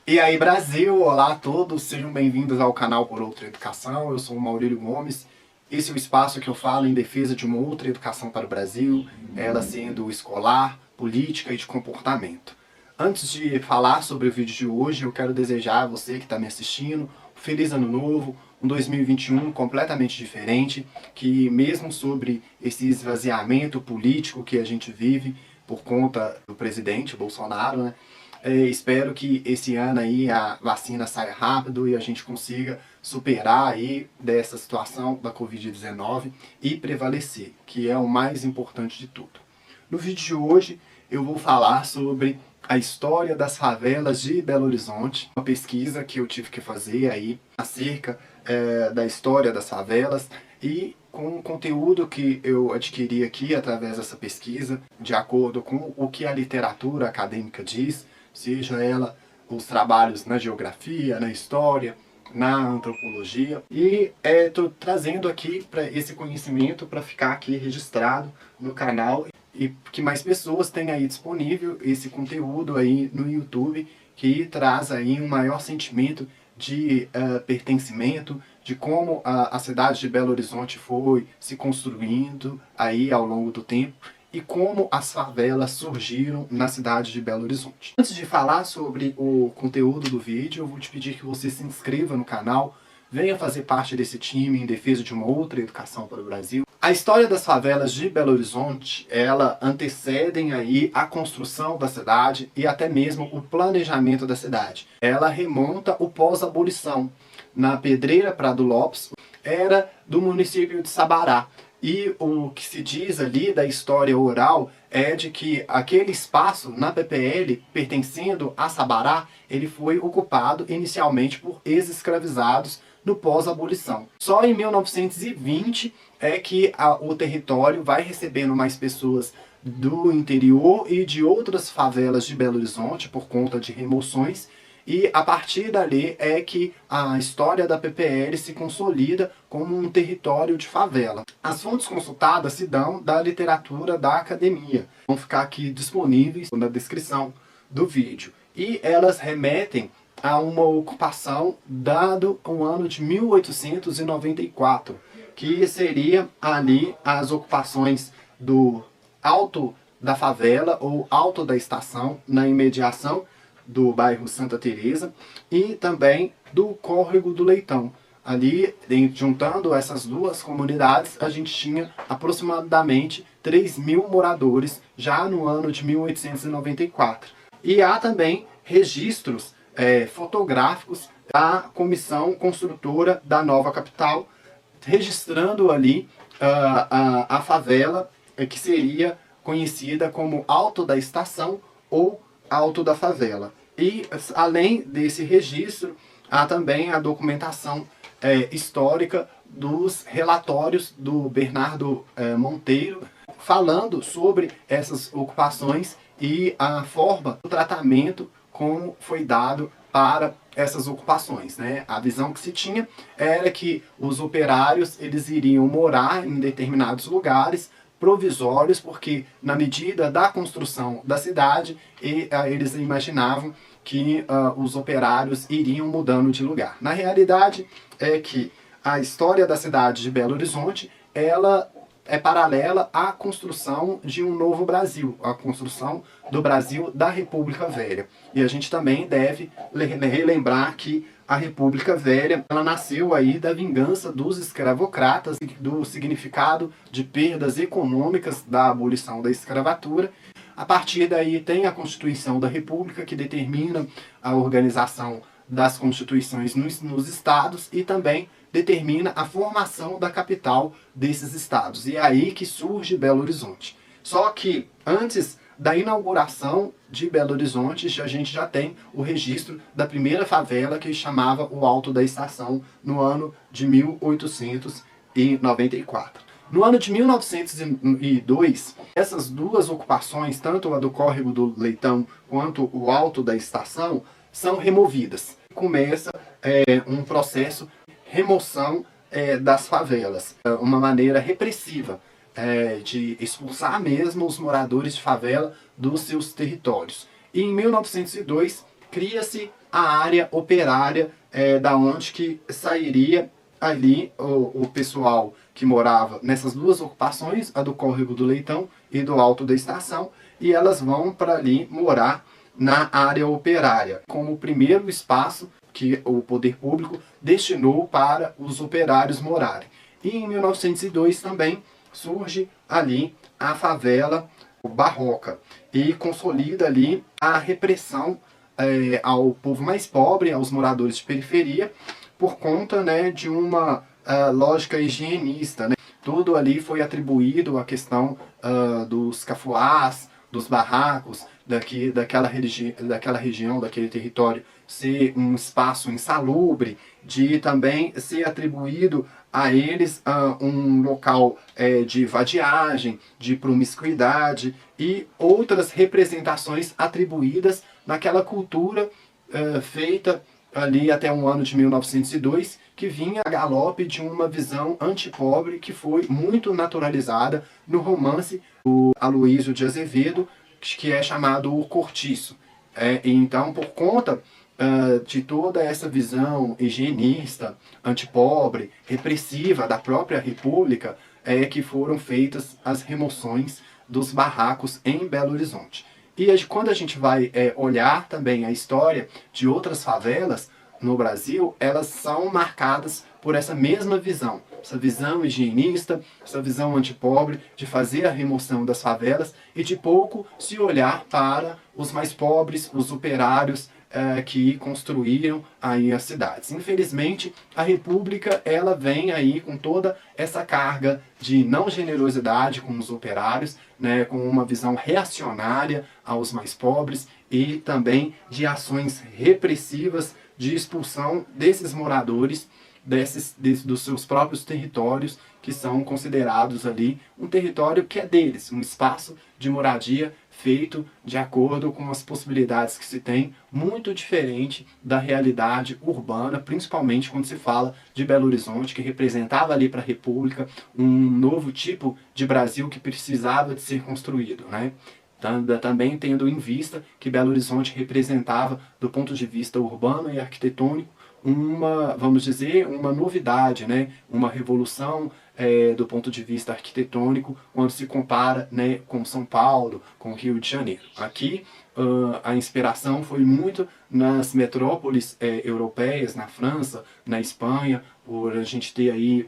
E aí, Brasil! Olá a todos, sejam bem-vindos ao canal Por Outra Educação. Eu sou o Maurílio Gomes. Esse é o espaço que eu falo em defesa de uma outra educação para o Brasil, ela sendo escolar, política e de comportamento. Antes de falar sobre o vídeo de hoje, eu quero desejar a você que está me assistindo um feliz ano novo, um 2021 completamente diferente, que mesmo sobre esse esvaziamento político que a gente vive por conta do presidente Bolsonaro, né? Espero que esse ano aí a vacina saia rápido e a gente consiga superar aí dessa situação da Covid-19 e prevalecer, que é o mais importante de tudo. No vídeo de hoje eu vou falar sobre a história das favelas de Belo Horizonte, uma pesquisa que eu tive que fazer aí acerca da história das favelas e com o conteúdo que eu adquiri aqui através dessa pesquisa, de acordo com o que a literatura acadêmica diz, seja ela os trabalhos na geografia, na história, na antropologia. E estou trazendo aqui para esse conhecimento para ficar aqui registrado no canal e que mais pessoas tenham aí disponível esse conteúdo aí no YouTube, que traz aí um maior sentimento de pertencimento, de como a cidade de Belo Horizonte foi se construindo aí ao longo do tempo e como as favelas surgiram na cidade de Belo Horizonte. Antes de falar sobre o conteúdo do vídeo, eu vou te pedir que você se inscreva no canal, venha fazer parte desse time em defesa de uma outra educação para o Brasil. A história das favelas de Belo Horizonte, ela antecedem aí a construção da cidade e até mesmo o planejamento da cidade. Ela remonta o pós-abolição. Na Pedreira Prado Lopes, era do município de Sabará. E o que se diz ali da história oral é de que aquele espaço na PPL, pertencendo a Sabará, ele foi ocupado inicialmente por ex-escravizados no pós-abolição. Só em 1920 é que o território vai recebendo mais pessoas do interior e de outras favelas de Belo Horizonte por conta de remoções. E a partir dali é que a história da PPL se consolida como um território de favela. As fontes consultadas se dão da literatura da academia. Vão ficar aqui disponíveis na descrição do vídeo. E elas remetem a uma ocupação dado o ano de 1894, que seria ali as ocupações do Alto da Favela ou Alto da Estação, na imediação do bairro Santa Teresa e também do Córrego do Leitão. Ali, juntando essas duas comunidades, a gente tinha aproximadamente 3.000 moradores já no ano de 1894. E há também registros fotográficos da comissão construtora da nova capital, registrando ali a favela que seria conhecida como Alto da Estação ou Alto da Favela. E além desse registro, há também a documentação histórica dos relatórios do Bernardo Monteiro, falando sobre essas ocupações e a forma do tratamento como foi dado para essas ocupações, né? A visão que se tinha era que os operários eles iriam morar em determinados lugares provisórios, porque na medida da construção da cidade, eles imaginavam que os operários iriam mudando de lugar. Na realidade é que a história da cidade de Belo Horizonte, ela é paralela à construção de um novo Brasil, a construção do Brasil da República Velha. E a gente também deve relembrar que a República Velha, ela nasceu aí da vingança dos escravocratas, do significado de perdas econômicas da abolição da escravatura. A partir daí tem a Constituição da República, que determina a organização das constituições nos estados e também determina a formação da capital desses estados. E é aí que surge Belo Horizonte. Só que antes da inauguração de Belo Horizonte, a gente já tem o registro da primeira favela, que chamava o Alto da Estação, no ano de 1894. No ano de 1902, essas duas ocupações, tanto a do Córrego do Leitão quanto o Alto da Estação, são removidas. Começa um processo de remoção das favelas, uma maneira repressiva de expulsar mesmo os moradores de favela dos seus territórios. E em 1902 cria-se a área operária, da onde que sairia ali o pessoal que morava nessas duas ocupações, a do Córrego do Leitão e do Alto da Estação, e elas vão para ali morar na área operária, como o primeiro espaço que o poder público destinou para os operários morarem. E em 1902 também surge ali a favela Barroca e consolida ali a repressão ao povo mais pobre, aos moradores de periferia, por conta, né, de uma lógica higienista, né? Tudo ali foi atribuído à questão dos cafuás, dos barracos, daquela região, daquele território, ser um espaço insalubre, de também ser atribuído a eles um local de vadiagem, de promiscuidade e outras representações atribuídas naquela cultura feita ali até o ano de 1902, que vinha a galope de uma visão antipobre que foi muito naturalizada no romance do Aloísio de Azevedo, que é chamado O Cortiço. Então, por conta de toda essa visão higienista, antipobre, repressiva da própria República, que foram feitas as remoções dos barracos em Belo Horizonte. E quando a gente vai olhar também a história de outras favelas no Brasil, elas são marcadas por essa mesma visão, essa visão higienista, essa visão antipobre, de fazer a remoção das favelas e de pouco se olhar para os mais pobres, os operários que construíram aí as cidades. Infelizmente, a República ela vem aí com toda essa carga de não generosidade com os operários, né, com uma visão reacionária aos mais pobres e também de ações repressivas de expulsão desses moradores dos seus próprios territórios, que são considerados ali um território que é deles, um espaço de moradia feito de acordo com as possibilidades que se tem, muito diferente da realidade urbana, principalmente quando se fala de Belo Horizonte, que representava ali para a República um novo tipo de Brasil que precisava de ser construído, né? Também tendo em vista que Belo Horizonte representava, do ponto de vista urbano e arquitetônico, vamos dizer, uma novidade, né? Uma revolução do ponto de vista arquitetônico, quando se compara, né, com São Paulo, com o Rio de Janeiro. Aqui a inspiração foi muito nas metrópoles europeias, na França, na Espanha, por a gente ter aí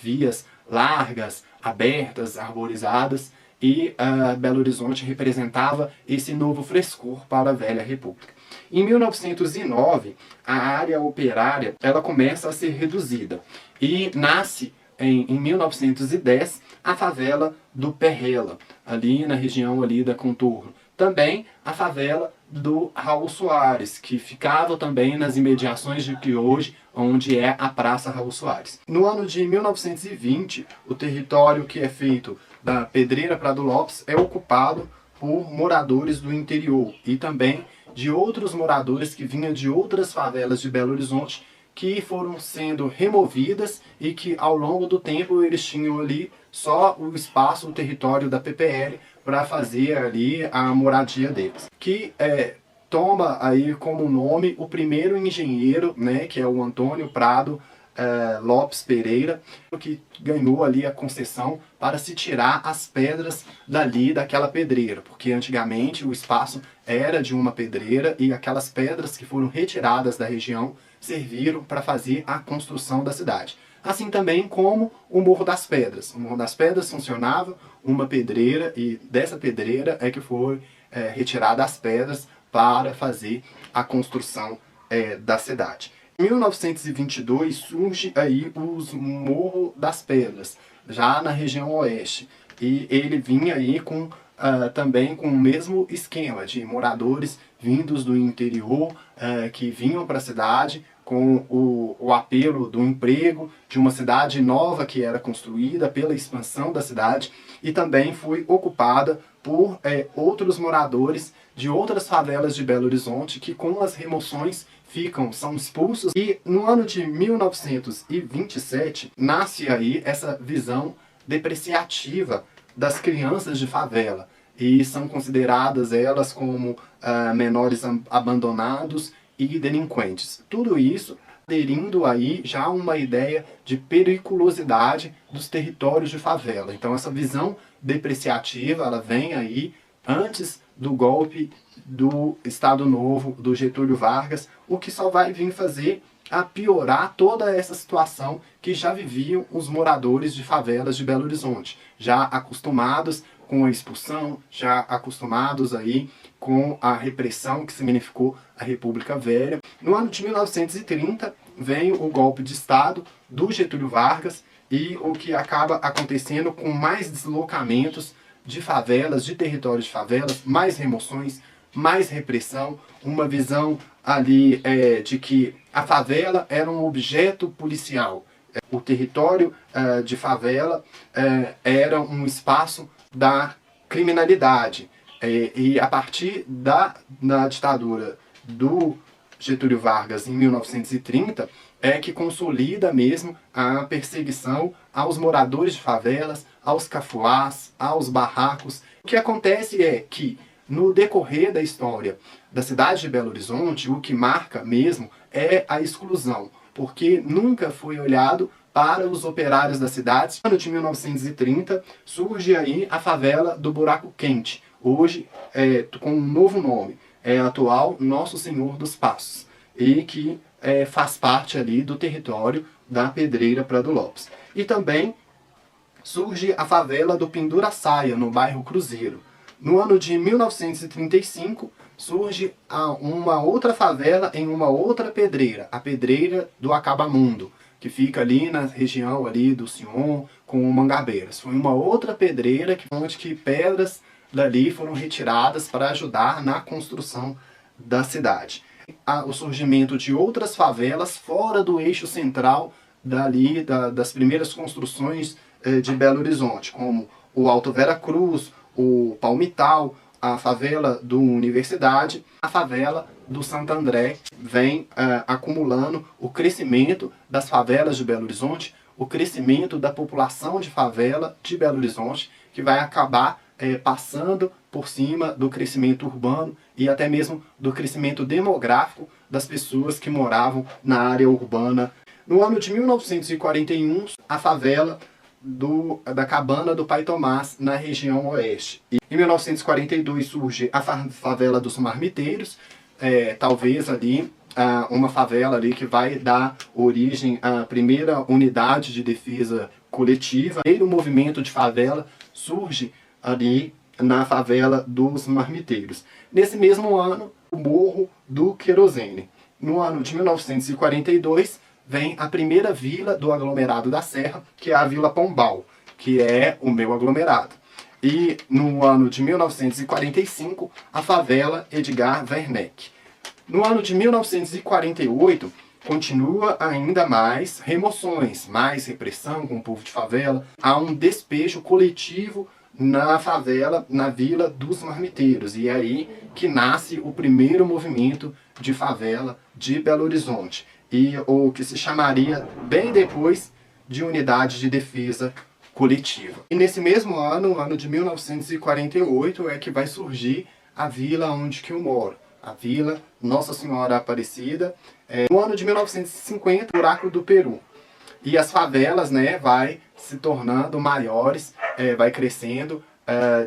vias largas, abertas, arborizadas, e Belo Horizonte representava esse novo frescor para a velha República. Em 1909, a área operária ela começa a ser reduzida e nasce em 1910 a favela do Perrela, ali na região ali da Contorno. Também a favela do Raul Soares, que ficava também nas imediações de que hoje, onde é a Praça Raul Soares. No ano de 1920, o território que é feito da Pedreira Prado Lopes é ocupado por moradores do interior e também de outros moradores que vinham de outras favelas de Belo Horizonte, que foram sendo removidas e que ao longo do tempo eles tinham ali só o espaço, o território da PPL para fazer ali a moradia deles. Que toma aí como nome o primeiro engenheiro, né, que é o Antônio Prado Lopes Pereira, que ganhou ali a concessão para se tirar as pedras daquela pedreira, porque antigamente o espaço era de uma pedreira e aquelas pedras que foram retiradas da região serviram para fazer a construção da cidade. Assim também como o Morro das Pedras. O Morro das Pedras funcionava uma pedreira e dessa pedreira é que foi retirada as pedras para fazer a construção da cidade. Em 1922 surge aí os Morro das Pedras, já na região oeste. E ele vinha aí também com o mesmo esquema de moradores vindos do interior que vinham para a cidade com o apelo do emprego, de uma cidade nova que era construída pela expansão da cidade e também foi ocupada por outros moradores de outras favelas de Belo Horizonte que com as remoções são expulsos. E no ano de 1927 nasce aí essa visão depreciativa das crianças de favela. e são consideradas elas como menores abandonados e delinquentes. Tudo isso aderindo aí já uma ideia de periculosidade dos territórios de favela. Então essa visão depreciativa, ela vem aí antes do golpe do Estado Novo, do Getúlio Vargas, o que só vai vir fazer a piorar toda essa situação que já viviam os moradores de favelas de Belo Horizonte, já acostumados com a expulsão, já acostumados aí com a repressão que significou a República Velha. No ano de 1930 vem o golpe de Estado do Getúlio Vargas e o que acaba acontecendo com mais deslocamentos de favelas, de territórios de favelas, mais remoções, mais repressão, uma visão ali de que a favela era um objeto policial. O território de favela era um espaço da criminalidade. E a partir da ditadura do Getúlio Vargas em 1930 é que consolida mesmo a perseguição aos moradores de favelas, aos cafuás, aos barracos. O que acontece é que no decorrer da história da cidade de Belo Horizonte, o que marca mesmo é a exclusão, porque nunca foi olhado para os operários da cidade. No ano de 1930 surge aí a favela do Buraco Quente, hoje com um novo nome, é a atual Nosso Senhor dos Passos, e que faz parte ali do território da Pedreira Prado Lopes. E também surge a favela do Pendura-Saia, no bairro Cruzeiro. No ano de 1935, surge uma outra favela em uma outra pedreira, a Pedreira do Acabamundo, que fica ali na região ali do Sion com Mangabeiras. Foi uma outra pedreira onde que pedras dali foram retiradas para ajudar na construção da cidade. O surgimento de outras favelas fora do eixo central das primeiras construções de Belo Horizonte, como o Alto Vera Cruz, o Palmital, a favela do Universidade, a favela do Santo André. Vem acumulando o crescimento das favelas de Belo Horizonte, o crescimento da população de favela de Belo Horizonte, que vai acabar passando por cima do crescimento urbano e até mesmo do crescimento demográfico das pessoas que moravam na área urbana. No ano de 1941, a favela da Cabana do Pai Tomás, na região oeste. E em 1942 surge a favela dos Marmiteiros, talvez ali uma favela ali que vai dar origem à primeira unidade de defesa coletiva. E o movimento de favela surge ali na favela dos Marmiteiros. Nesse mesmo ano, o Morro do Querosene. No ano de 1942, vem a primeira vila do aglomerado da Serra, que é a Vila Pombal, que é o meu aglomerado. E no ano de 1945, a favela Edgar Werneck. No ano de 1948, continua ainda mais remoções, mais repressão com o povo de favela. Há um despejo coletivo na favela, na Vila dos Marmiteiros. E é aí que nasce o primeiro movimento de favela de Belo Horizonte. E o que se chamaria bem depois de Unidade de Defesa Coletiva. E nesse mesmo ano, ano de 1948, é que vai surgir a vila onde que eu moro, a Vila Nossa Senhora Aparecida. No ano de 1950, Buraco do Peru. E as favelas, vai se tornando maiores, vai crescendo,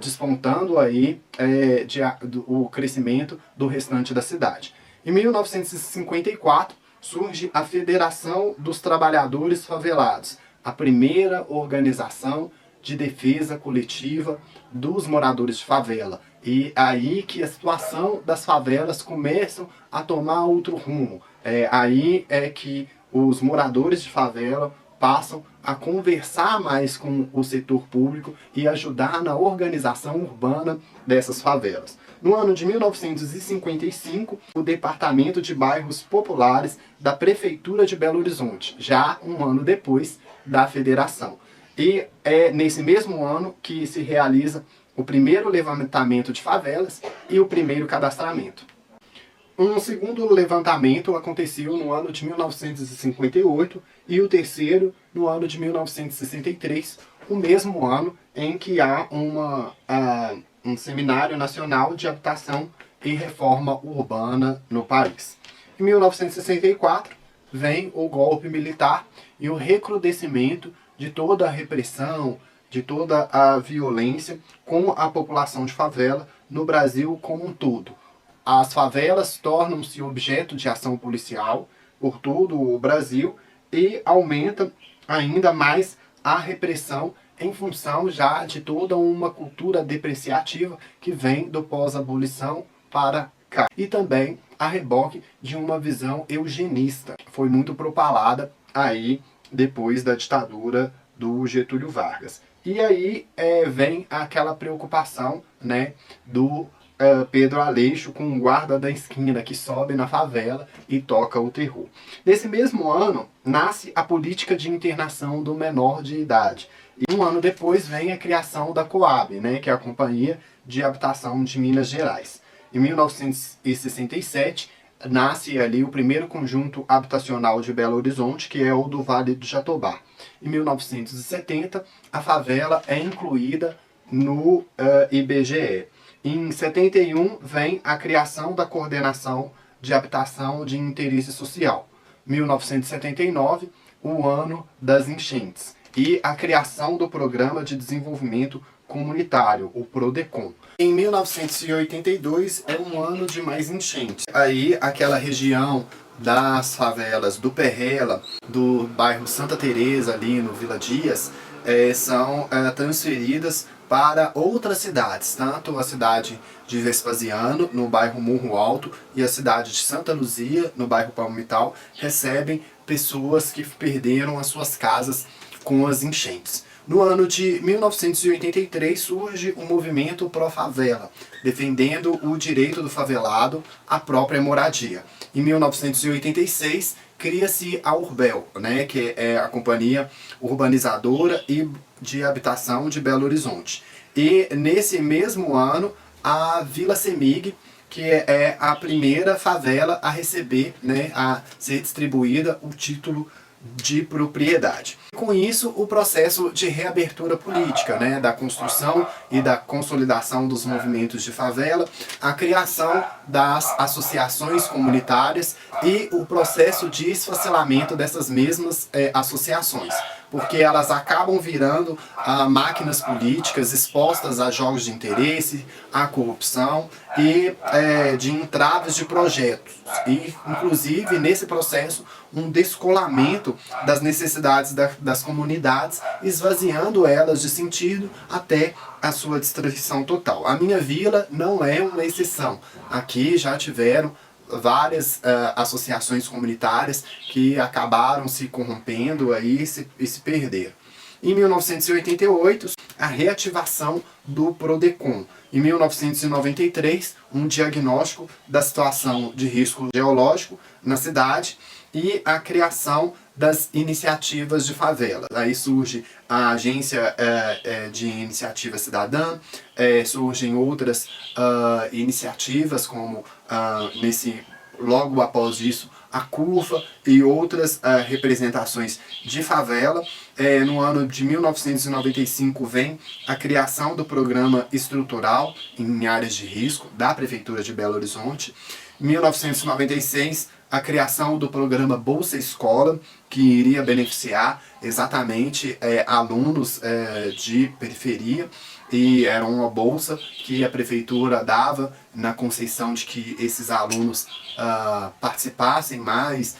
despontando aí o crescimento do restante da cidade. Em 1954, surge a Federação dos Trabalhadores Favelados, a primeira organização de defesa coletiva dos moradores de favela. E aí que a situação das favelas começam a tomar outro rumo. Aí é que os moradores de favela passam a conversar mais com o setor público e ajudar na organização urbana dessas favelas. No ano de 1955, o Departamento de Bairros Populares da Prefeitura de Belo Horizonte, já um ano depois da federação. E é nesse mesmo ano que se realiza o primeiro levantamento de favelas e o primeiro cadastramento. Um segundo levantamento aconteceu no ano de 1958 e o terceiro no ano de 1963, o mesmo ano em que há um Seminário Nacional de Habitação e Reforma Urbana no país. Em 1964, vem o golpe militar e o recrudescimento de toda a repressão, de toda a violência com a população de favela no Brasil como um todo. As favelas tornam-se objeto de ação policial por todo o Brasil e aumenta ainda mais a repressão em função já de toda uma cultura depreciativa que vem do pós-abolição para cá. E também a reboque de uma visão eugenista. Foi muito propalada aí depois da ditadura do Getúlio Vargas. E aí vem aquela preocupação, né, do Pedro Aleixo com o guarda da esquina que sobe na favela e toca o terror. Nesse mesmo ano, nasce a política de internação do menor de idade. E um ano depois vem a criação da Coab, né, que é a Companhia de Habitação de Minas Gerais. Em 1967, nasce ali o primeiro conjunto habitacional de Belo Horizonte, que é o do Vale do Jatobá. Em 1970, a favela é incluída no IBGE. Em 71, vem a criação da Coordenação de Habitação de Interesse Social. 1979, o ano das enchentes. E a criação do Programa de Desenvolvimento Comunitário, o PRODECOM. Em 1982 é um ano de mais enchentes. Aí aquela região das favelas do Perrela, do bairro Santa Teresa ali no Vila Dias, são transferidas para outras cidades, tanto a cidade de Vespasiano, no bairro Morro Alto, e a cidade de Santa Luzia, no bairro Palmital, recebem pessoas que perderam as suas casas com as enchentes. No ano de 1983 surge o movimento pró-favela, defendendo o direito do favelado à própria moradia. Em 1986 cria-se a Urbel, né, que é a Companhia Urbanizadora e de Habitação de Belo Horizonte. E nesse mesmo ano a Vila Semig, que é a primeira favela a receber, né, a ser distribuída o título de propriedade. Com isso, o processo de reabertura política, né, da construção e da consolidação dos movimentos de favela, a criação das associações comunitárias e o processo de esfacelamento dessas mesmas associações, porque elas acabam virando máquinas políticas expostas a jogos de interesse, à corrupção e de entraves de projetos. E, inclusive, nesse processo, um descolamento das necessidades das comunidades, esvaziando elas de sentido até a sua destruição total. A minha vila não é uma exceção. Aqui já tiveram várias associações comunitárias que acabaram se corrompendo aí e se perderam. Em 1988, a reativação do PRODECOM. Em 1993, um diagnóstico da situação de risco geológico na cidade e a criação das iniciativas de favela. Aí surge a Agência de Iniciativa Cidadã, surgem outras iniciativas como logo após isso a CUFA e outras representações de favela. No ano de 1995 vem a criação do Programa Estrutural em Áreas de Risco da Prefeitura de Belo Horizonte. Em 1996, a criação do programa Bolsa Escola, que iria beneficiar exatamente alunos de periferia, e era uma bolsa que a prefeitura dava na conceição de que esses alunos participassem mais,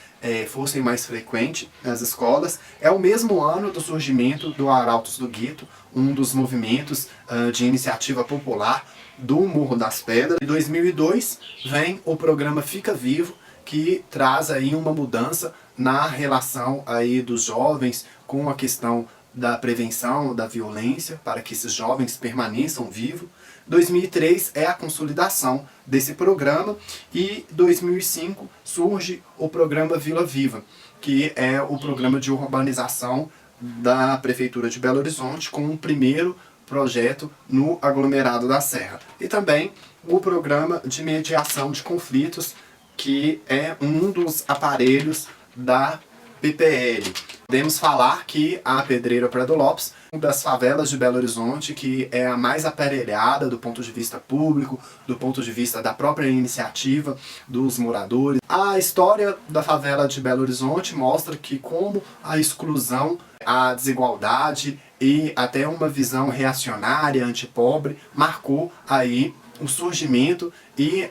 fossem mais frequentes nas escolas. É o mesmo ano do surgimento do Arautos do Gueto, um dos movimentos de iniciativa popular do Morro das Pedras. Em 2002 vem o programa Fica Vivo, que traz aí uma mudança na relação aí dos jovens com a questão da prevenção da violência, para que esses jovens permaneçam vivos. 2003 é a consolidação desse programa e 2005 surge o programa Vila Viva, que é o programa de urbanização da Prefeitura de Belo Horizonte, com o primeiro projeto no aglomerado da Serra. E também o programa de mediação de conflitos, que é um dos aparelhos da PPL. Podemos falar que a Pedreira Prado Lopes das favelas de Belo Horizonte, que é a mais aparelhada do ponto de vista público, do ponto de vista da própria iniciativa dos moradores. A história da favela de Belo Horizonte mostra que como a exclusão, a desigualdade e até uma visão reacionária, antipobre, marcou aí o surgimento e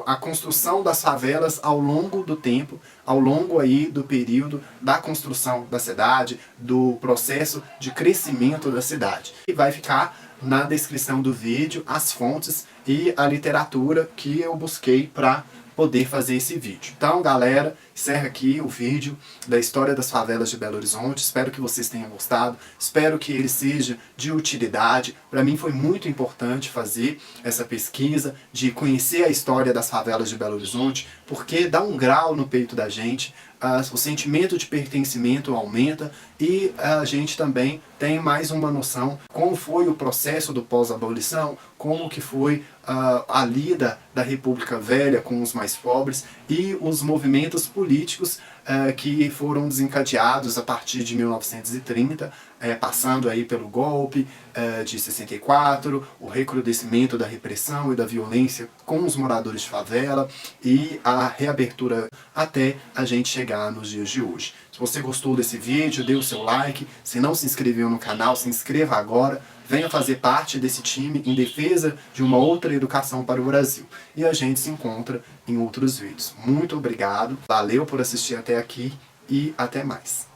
a construção das favelas ao longo do tempo, ao longo aí do período da construção da cidade, do processo de crescimento da cidade. E vai ficar na descrição do vídeo as fontes e a literatura que eu busquei para poder fazer esse vídeo. Então, galera, encerra aqui o vídeo da história das favelas de Belo Horizonte. Espero que vocês tenham gostado. Espero que ele seja de utilidade. Para mim foi muito importante fazer essa pesquisa, de conhecer a história das favelas de Belo Horizonte, porque dá um grau no peito da gente, o sentimento de pertencimento aumenta e a gente também tem mais uma noção como foi o processo do pós-abolição, como que foi a lida da República Velha com os mais pobres e os movimentos políticos que foram desencadeados a partir de 1930, passando aí pelo golpe de 64, o recrudescimento da repressão e da violência com os moradores de favela e a reabertura até a gente chegar nos dias de hoje. Se você gostou desse vídeo, dê o seu like. Se não se inscreveu no canal, se inscreva agora. Venha fazer parte desse time em defesa de uma outra educação para o Brasil. E a gente se encontra em outros vídeos. Muito obrigado, valeu por assistir até aqui e até mais.